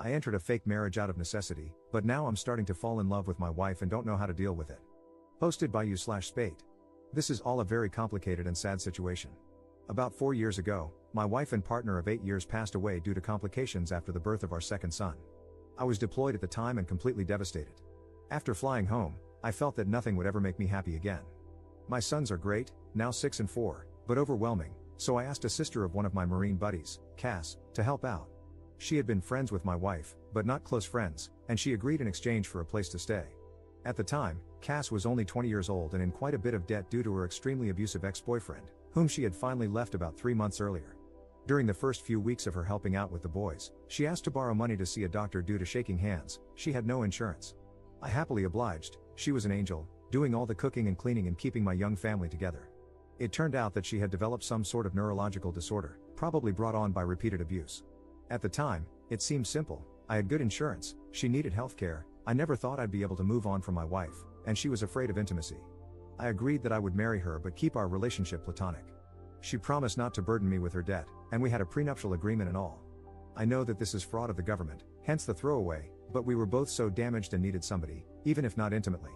I entered a fake marriage out of necessity, but now I'm starting to fall in love with my wife and don't know how to deal with it. Posted by you/Spate. This is all a very complicated and sad situation. About 4 years ago, my wife and partner of 8 years passed away due to complications after the birth of our second son. I was deployed at the time and completely devastated. After flying home, I felt that nothing would ever make me happy again. My sons are great, now 6 and 4, but overwhelming, so I asked a sister of one of my Marine buddies, Cass, to help out. She had been friends with my wife, but not close friends, and she agreed in exchange for a place to stay. At the time, Cass was only 20 years old and in quite a bit of debt due to her extremely abusive ex-boyfriend, whom she had finally left about 3 months earlier. During the first few weeks of her helping out with the boys, she asked to borrow money to see a doctor due to shaking hands. She had no insurance. I happily obliged. She was an angel, doing all the cooking and cleaning and keeping my young family together. It turned out that she had developed some sort of neurological disorder, probably brought on by repeated abuse. At the time, it seemed simple. I had good insurance, she needed healthcare, I never thought I'd be able to move on from my wife, and she was afraid of intimacy. I agreed that I would marry her but keep our relationship platonic. She promised not to burden me with her debt, and we had a prenuptial agreement and all. I know that this is fraud of the government, hence the throwaway, but we were both so damaged and needed somebody, even if not intimately.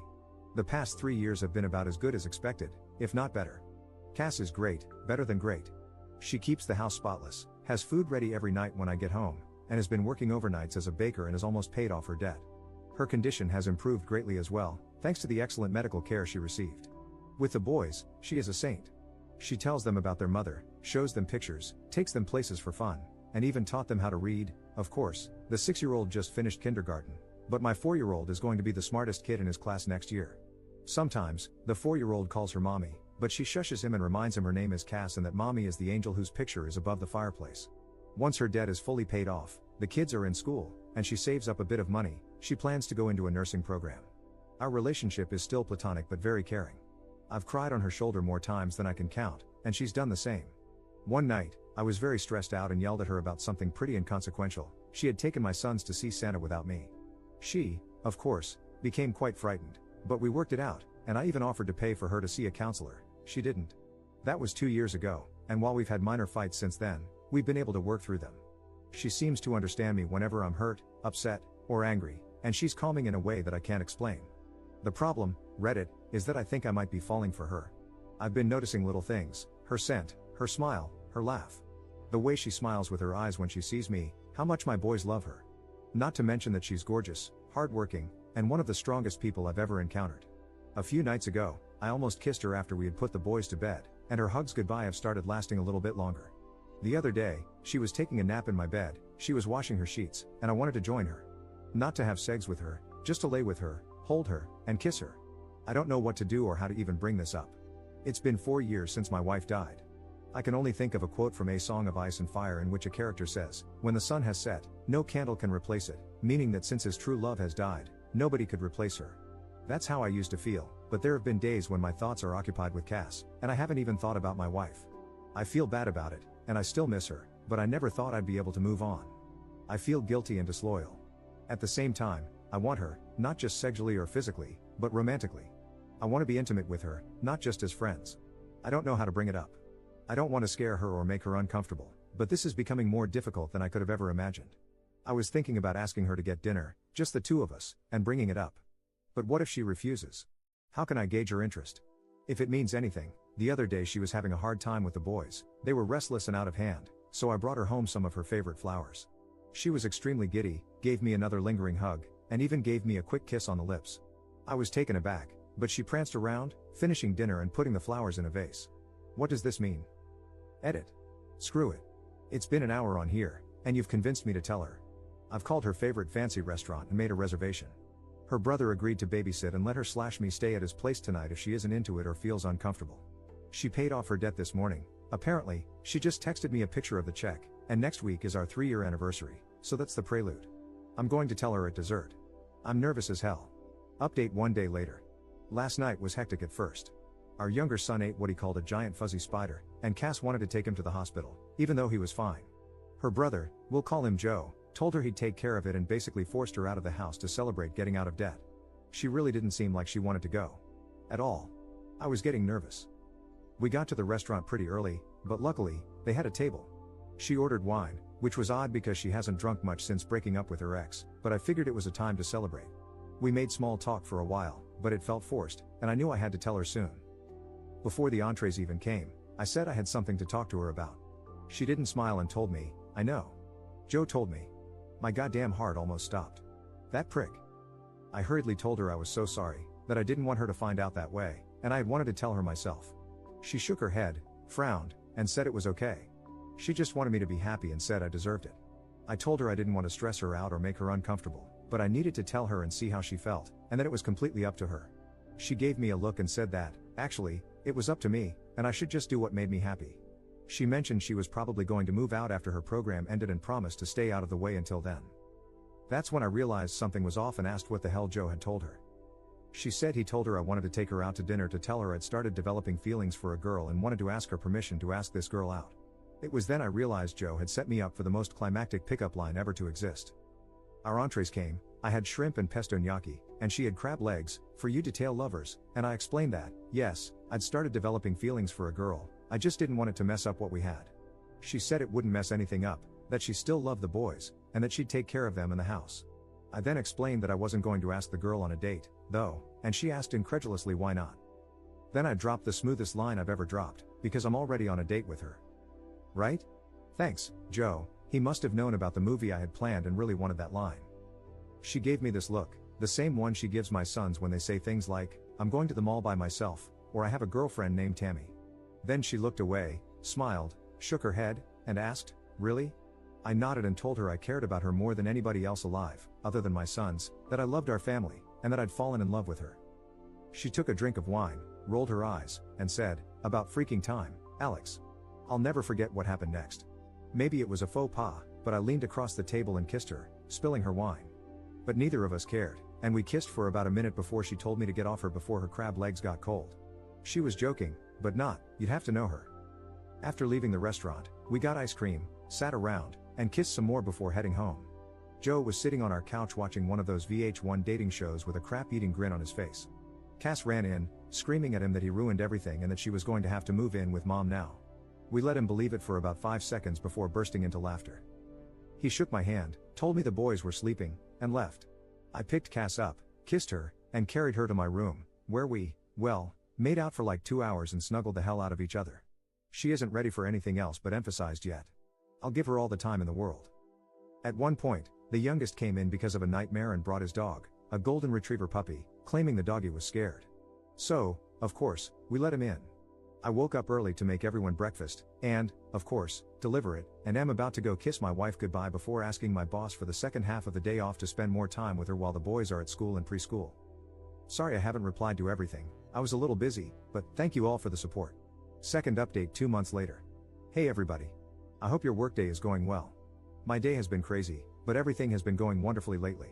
The past 3 years have been about as good as expected, if not better. Cass is great, better than great. She keeps the house spotless, has food ready every night when I get home, and has been working overnights as a baker and has almost paid off her debt. Her condition has improved greatly as well, thanks to the excellent medical care she received. With the boys, she is a saint. She tells them about their mother, shows them pictures, takes them places for fun, and even taught them how to read. Of course, the 6-year-old just finished kindergarten, but my 4-year-old is going to be the smartest kid in his class next year. Sometimes, the 4-year-old calls her mommy, but she shushes him and reminds him her name is Cass and that mommy is the angel whose picture is above the fireplace. Once her debt is fully paid off, the kids are in school, and she saves up a bit of money. She plans to go into a nursing program. Our relationship is still platonic but very caring. I've cried on her shoulder more times than I can count, and she's done the same. One night, I was very stressed out and yelled at her about something pretty inconsequential. She had taken my sons to see Santa without me. She, of course, became quite frightened, but we worked it out, and I even offered to pay for her to see a counselor. She didn't. That was 2 years ago, and while we've had minor fights since then, we've been able to work through them. She seems to understand me whenever I'm hurt, upset, or angry, and she's calming in a way that I can't explain. The problem, Reddit, is that I think I might be falling for her. I've been noticing little things, her scent, her smile, her laugh. The way she smiles with her eyes when she sees me, how much my boys love her. Not to mention that she's gorgeous, hardworking, and one of the strongest people I've ever encountered. A few nights ago, I almost kissed her after we had put the boys to bed, and her hugs goodbye have started lasting a little bit longer. The other day, she was taking a nap in my bed, she was washing her sheets, and I wanted to join her. Not to have sex with her, just to lay with her, hold her, and kiss her. I don't know what to do or how to even bring this up. It's been 4 years since my wife died. I can only think of a quote from A Song of Ice and Fire in which a character says, "When the sun has set, no candle can replace it," meaning that since his true love has died, nobody could replace her. That's how I used to feel, but there have been days when my thoughts are occupied with Cass, and I haven't even thought about my wife. I feel bad about it, and I still miss her, but I never thought I'd be able to move on. I feel guilty and disloyal. At the same time, I want her, not just sexually or physically, but romantically. I want to be intimate with her, not just as friends. I don't know how to bring it up. I don't want to scare her or make her uncomfortable, but this is becoming more difficult than I could have ever imagined. I was thinking about asking her to get dinner, just the two of us, and bringing it up. But what if she refuses? How can I gauge her interest? If it means anything, the other day she was having a hard time with the boys, they were restless and out of hand, so I brought her home some of her favorite flowers. She was extremely giddy, gave me another lingering hug, and even gave me a quick kiss on the lips. I was taken aback, but she pranced around, finishing dinner and putting the flowers in a vase. What does this mean? Edit. Screw it. It's been an hour on here, and you've convinced me to tell her. I've called her favorite fancy restaurant and made a reservation. Her brother agreed to babysit and let her/me stay at his place tonight if she isn't into it or feels uncomfortable. She paid off her debt this morning. Apparently, she just texted me a picture of the check, and next week is our 3-year anniversary, so that's the prelude. I'm going to tell her at dessert. I'm nervous as hell. Update 1 day later. Last night was hectic at first. Our younger son ate what he called a giant fuzzy spider, and Cass wanted to take him to the hospital, even though he was fine. Her brother, we'll call him Joe, told her he'd take care of it and basically forced her out of the house to celebrate getting out of debt. She really didn't seem like she wanted to go. At all. I was getting nervous. We got to the restaurant pretty early, but luckily, they had a table. She ordered wine, which was odd because she hasn't drunk much since breaking up with her ex, but I figured it was a time to celebrate. We made small talk for a while, but it felt forced, and I knew I had to tell her soon. Before the entrees even came, I said I had something to talk to her about. She didn't smile and told me, "I know." Joe told me. My goddamn heart almost stopped. That prick. I hurriedly told her I was so sorry, that I didn't want her to find out that way, and I had wanted to tell her myself. She shook her head, frowned, and said it was okay. She just wanted me to be happy and said I deserved it. I told her I didn't want to stress her out or make her uncomfortable, but I needed to tell her and see how she felt, and that it was completely up to her. She gave me a look and said that, actually, it was up to me, and I should just do what made me happy. She mentioned she was probably going to move out after her program ended and promised to stay out of the way until then. That's when I realized something was off and asked what the hell Joe had told her. She said he told her I wanted to take her out to dinner to tell her I'd started developing feelings for a girl and wanted to ask her permission to ask this girl out. It was then I realized Joe had set me up for the most climactic pickup line ever to exist. Our entrees came, I had shrimp and pesto gnocchi, and she had crab legs, for you detail lovers, and I explained that, yes, I'd started developing feelings for a girl, I just didn't want it to mess up what we had. She said it wouldn't mess anything up, that she still loved the boys, and that she'd take care of them in the house. I then explained that I wasn't going to ask the girl on a date, though, and she asked incredulously why not. Then I dropped the smoothest line I've ever dropped, because I'm already on a date with her. Right? Thanks, Joe. He must have known about the movie I had planned and really wanted that line. She gave me this look, the same one she gives my sons when they say things like, "I'm going to the mall by myself," or "I have a girlfriend named Tammy." Then she looked away, smiled, shook her head, and asked, "Really?" I nodded and told her I cared about her more than anybody else alive, other than my sons, that I loved our family, and that I'd fallen in love with her. She took a drink of wine, rolled her eyes, and said, "About freaking time, Alex." I'll never forget what happened next. Maybe it was a faux pas, but I leaned across the table and kissed her, spilling her wine. But neither of us cared, and we kissed for about a minute before she told me to get off her before her crab legs got cold. She was joking, but not, you'd have to know her. After leaving the restaurant, we got ice cream, sat around, and kissed some more before heading home. Joe was sitting on our couch watching one of those VH1 dating shows with a crap-eating grin on his face. Cass ran in, screaming at him that he ruined everything and that she was going to have to move in with mom now. We let him believe it for about 5 seconds before bursting into laughter. He shook my hand, told me the boys were sleeping, and left. I picked Cass up, kissed her, and carried her to my room, where we, well, made out for like 2 hours and snuggled the hell out of each other. She isn't ready for anything else but emphasized yet. I'll give her all the time in the world. At one point, the youngest came in because of a nightmare and brought his dog, a golden retriever puppy, claiming the doggy was scared. So, of course, we let him in. I woke up early to make everyone breakfast, and, of course, deliver it, and am about to go kiss my wife goodbye before asking my boss for the second half of the day off to spend more time with her while the boys are at school and preschool. Sorry I haven't replied to everything, I was a little busy, but thank you all for the support. Second update 2 months later. Hey everybody. I hope your workday is going well. My day has been crazy, but everything has been going wonderfully lately.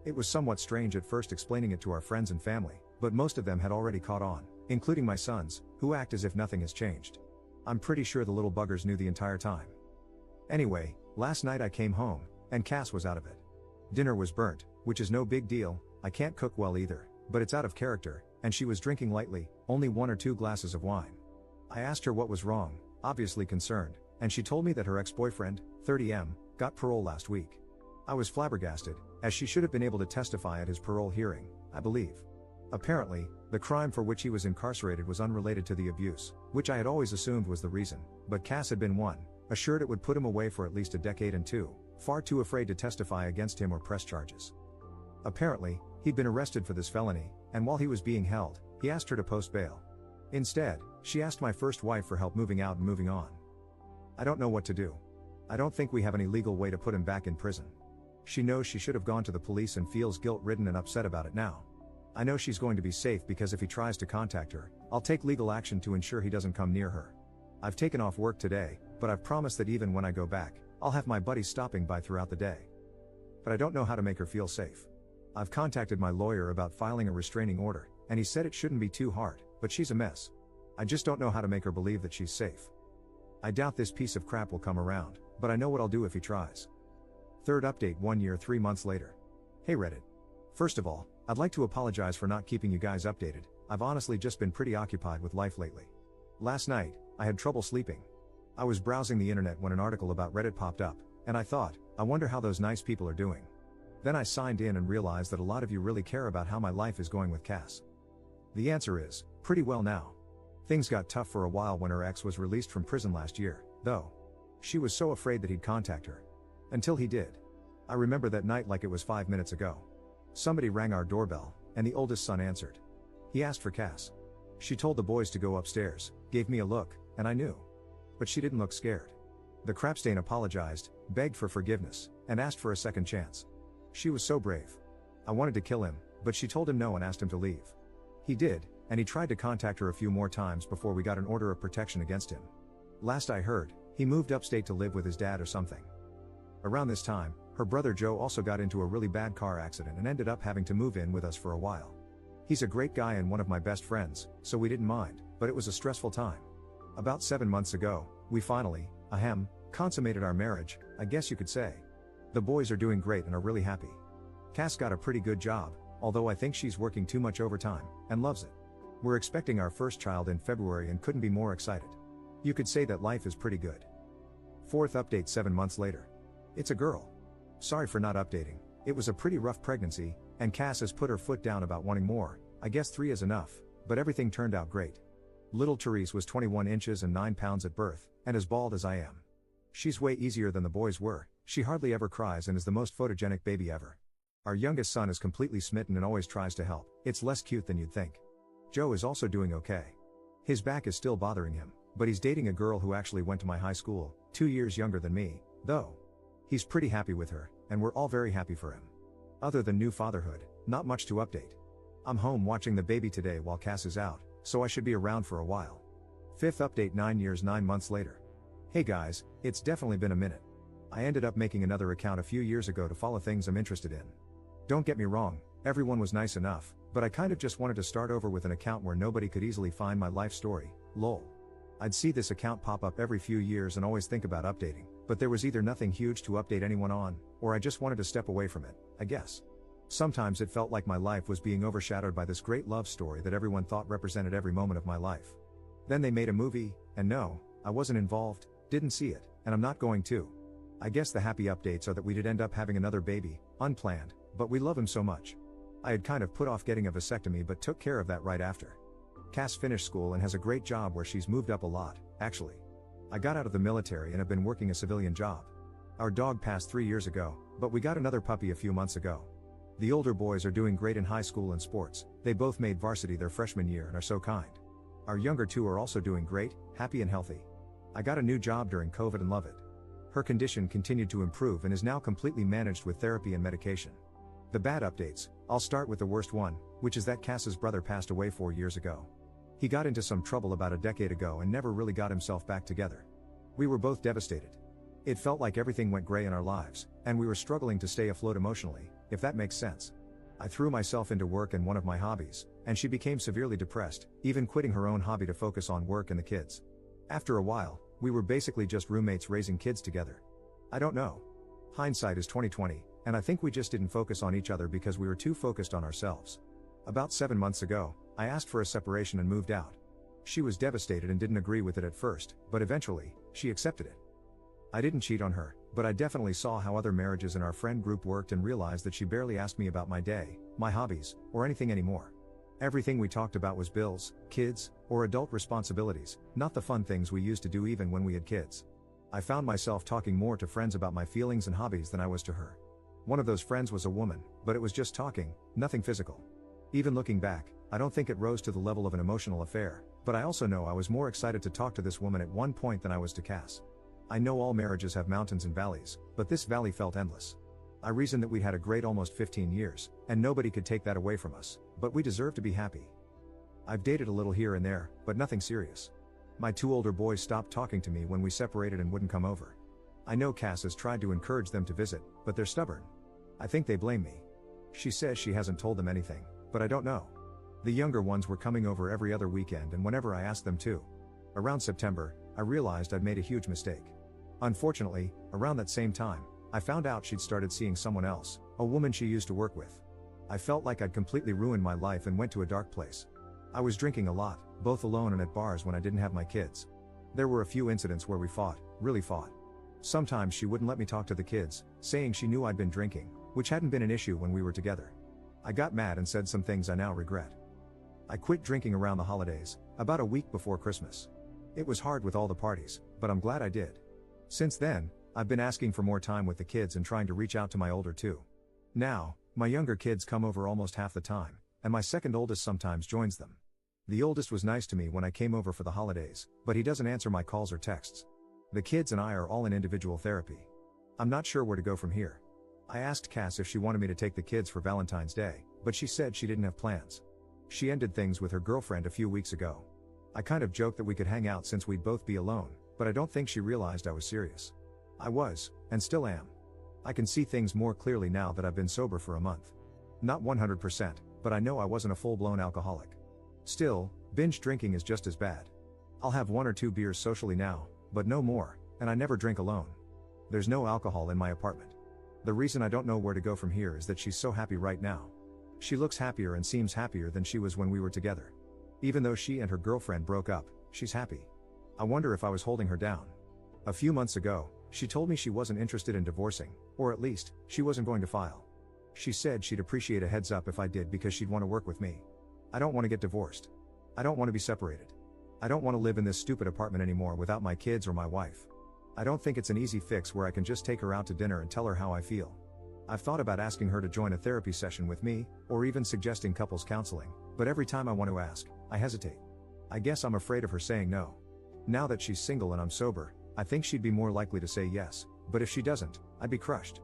It was somewhat strange at first explaining it to our friends and family, but most of them had already caught on, including my sons, who act as if nothing has changed. I'm pretty sure the little buggers knew the entire time. Anyway, last night I came home, and Cass was out of it. Dinner was burnt, which is no big deal, I can't cook well either, but it's out of character, and she was drinking lightly, only 1 or 2 glasses of wine. I asked her what was wrong, obviously concerned, and she told me that her ex-boyfriend, 30M, got parole last week. I was flabbergasted, as she should have been able to testify at his parole hearing, I believe. Apparently, the crime for which he was incarcerated was unrelated to the abuse, which I had always assumed was the reason, but Cass had been one, assured it would put him away for at least a decade, and 2, far too afraid to testify against him or press charges. Apparently, he'd been arrested for this felony, and while he was being held, he asked her to post bail. Instead, she asked my first wife for help moving out and moving on. I don't know what to do. I don't think we have any legal way to put him back in prison. She knows she should have gone to the police and feels guilt-ridden and upset about it now. I know she's going to be safe because if he tries to contact her, I'll take legal action to ensure he doesn't come near her. I've taken off work today, but I've promised that even when I go back, I'll have my buddies stopping by throughout the day. But I don't know how to make her feel safe. I've contacted my lawyer about filing a restraining order, and he said it shouldn't be too hard, but she's a mess. I just don't know how to make her believe that she's safe. I doubt this piece of crap will come around, but I know what I'll do if he tries. Third update 1 year 3 months later. Hey Reddit. First of all, I'd like to apologize for not keeping you guys updated. I've honestly just been pretty occupied with life lately. Last night, I had trouble sleeping. I was browsing the internet when an article about Reddit popped up, And I thought, I wonder how those nice people are doing. Then I signed in and realized that a lot of you really care about how my life is going with Cass. The answer is, pretty well now. Things got tough for a while when her ex was released from prison last year, though. She was so afraid that he'd contact her. Until he did. I remember that night like it was 5 minutes ago. Somebody rang our doorbell, and the oldest son answered. He asked for Cass. She told the boys to go upstairs, gave me a look, and I knew. But she didn't look scared. The crapstain apologized, begged for forgiveness, and asked for a second chance. She was so brave. I wanted to kill him, but she told him no and asked him to leave. He did, and he tried to contact her a few more times before we got an order of protection against him. Last I heard, he moved upstate to live with his dad or something. Around this time, her brother Joe also got into a really bad car accident and ended up having to move in with us for a while. He's a great guy and one of my best friends, so we didn't mind, but it was a stressful time. About 7 months ago, we finally, consummated our marriage, I guess you could say. The boys are doing great and are really happy. Cass got a pretty good job, although I think she's working too much overtime, and loves it. We're expecting our first child in February and couldn't be more excited. You could say that life is pretty good. Fourth update 7 months later. It's a girl. Sorry for not updating, it was a pretty rough pregnancy, and Cass has put her foot down about wanting more. I guess 3 is enough, but everything turned out great. Little Therese was 21 inches and 9 pounds at birth, and as bald as I am. She's way easier than the boys were, she hardly ever cries and is the most photogenic baby ever. Our youngest son is completely smitten and always tries to help, it's less cute than you'd think. Joe is also doing okay. His back is still bothering him, but he's dating a girl who actually went to my high school, 2 years younger than me, though. He's pretty happy with her, and we're all very happy for him. Other than new fatherhood, not much to update. I'm home watching the baby today while Cass is out, so I should be around for a while. Fifth update 9 years 9 months later. Hey guys, it's definitely been a minute. I ended up making another account a few years ago to follow things I'm interested in. Don't get me wrong, everyone was nice enough, but I kind of just wanted to start over with an account where nobody could easily find my life story, lol. I'd see this account pop up every few years and always think about updating, but there was either nothing huge to update anyone on, or I just wanted to step away from it, I guess. Sometimes it felt like my life was being overshadowed by this great love story that everyone thought represented every moment of my life. Then they made a movie, and no, I wasn't involved, didn't see it, and I'm not going to. I guess the happy updates are that we did end up having another baby, unplanned, but we love him so much. I had kind of put off getting a vasectomy but took care of that right after. Cass finished school and has a great job where she's moved up a lot, actually. I got out of the military and have been working a civilian job. Our dog passed 3 years ago, but we got another puppy a few months ago. The older boys are doing great in high school and sports, they both made varsity their freshman year and are so kind. Our younger two are also doing great, happy and healthy. I got a new job during COVID and love it. Her condition continued to improve and is now completely managed with therapy and medication. The bad updates, I'll start with the worst one, which is that Cass's brother passed away 4 years ago. He got into some trouble about a decade ago and never really got himself back together. We were both devastated. It felt like everything went gray in our lives, and we were struggling to stay afloat emotionally, if that makes sense. I threw myself into work and one of my hobbies, and she became severely depressed, even quitting her own hobby to focus on work and the kids. After a while, we were basically just roommates raising kids together. I don't know. Hindsight is 20/20, and I think we just didn't focus on each other because we were too focused on ourselves. About 7 months ago, I asked for a separation and moved out. She was devastated and didn't agree with it at first, but eventually, she accepted it. I didn't cheat on her, but I definitely saw how other marriages in our friend group worked and realized that she barely asked me about my day, my hobbies, or anything anymore. Everything we talked about was bills, kids, or adult responsibilities, not the fun things we used to do even when we had kids. I found myself talking more to friends about my feelings and hobbies than I was to her. One of those friends was a woman, but it was just talking, nothing physical. Even looking back, I don't think it rose to the level of an emotional affair, but I also know I was more excited to talk to this woman at one point than I was to Cass. I know all marriages have mountains and valleys, but this valley felt endless. I reasoned that we'd had a great almost 15 years, and nobody could take that away from us, but we deserve to be happy. I've dated a little here and there, but nothing serious. My 2 older boys stopped talking to me when we separated and wouldn't come over. I know Cass has tried to encourage them to visit, but they're stubborn. I think they blame me. She says she hasn't told them anything, but I don't know. The younger ones were coming over every other weekend and whenever I asked them to. Around September, I realized I'd made a huge mistake. Unfortunately, around that same time, I found out she'd started seeing someone else, a woman she used to work with. I felt like I'd completely ruined my life and went to a dark place. I was drinking a lot, both alone and at bars when I didn't have my kids. There were a few incidents where we fought, really fought. Sometimes she wouldn't let me talk to the kids, saying she knew I'd been drinking, which hadn't been an issue when we were together. I got mad and said some things I now regret. I quit drinking around the holidays, about a week before Christmas. It was hard with all the parties, but I'm glad I did. Since then, I've been asking for more time with the kids and trying to reach out to my older two. Now, my younger kids come over almost half the time, and my second oldest sometimes joins them. The oldest was nice to me when I came over for the holidays, but he doesn't answer my calls or texts. The kids and I are all in individual therapy. I'm not sure where to go from here. I asked Cass if she wanted me to take the kids for Valentine's Day, but she said she didn't have plans. She ended things with her girlfriend a few weeks ago. I kind of joked that we could hang out since we'd both be alone, but I don't think she realized I was serious. I was, and still am. I can see things more clearly now that I've been sober for a month. Not 100%, but I know I wasn't a full-blown alcoholic. Still, binge drinking is just as bad. I'll have 1 or 2 beers socially now, but no more, and I never drink alone. There's no alcohol in my apartment. The reason I don't know where to go from here is that she's so happy right now. She looks happier and seems happier than she was when we were together. Even though she and her girlfriend broke up, she's happy. I wonder if I was holding her down. A few months ago, she told me she wasn't interested in divorcing, or at least, she wasn't going to file. She said she'd appreciate a heads up if I did because she'd want to work with me. I don't want to get divorced. I don't want to be separated. I don't want to live in this stupid apartment anymore without my kids or my wife. I don't think it's an easy fix where I can just take her out to dinner and tell her how I feel. I've thought about asking her to join a therapy session with me, or even suggesting couples counseling, but every time I want to ask, I hesitate. I guess I'm afraid of her saying no. Now that she's single and I'm sober, I think she'd be more likely to say yes, but if she doesn't, I'd be crushed.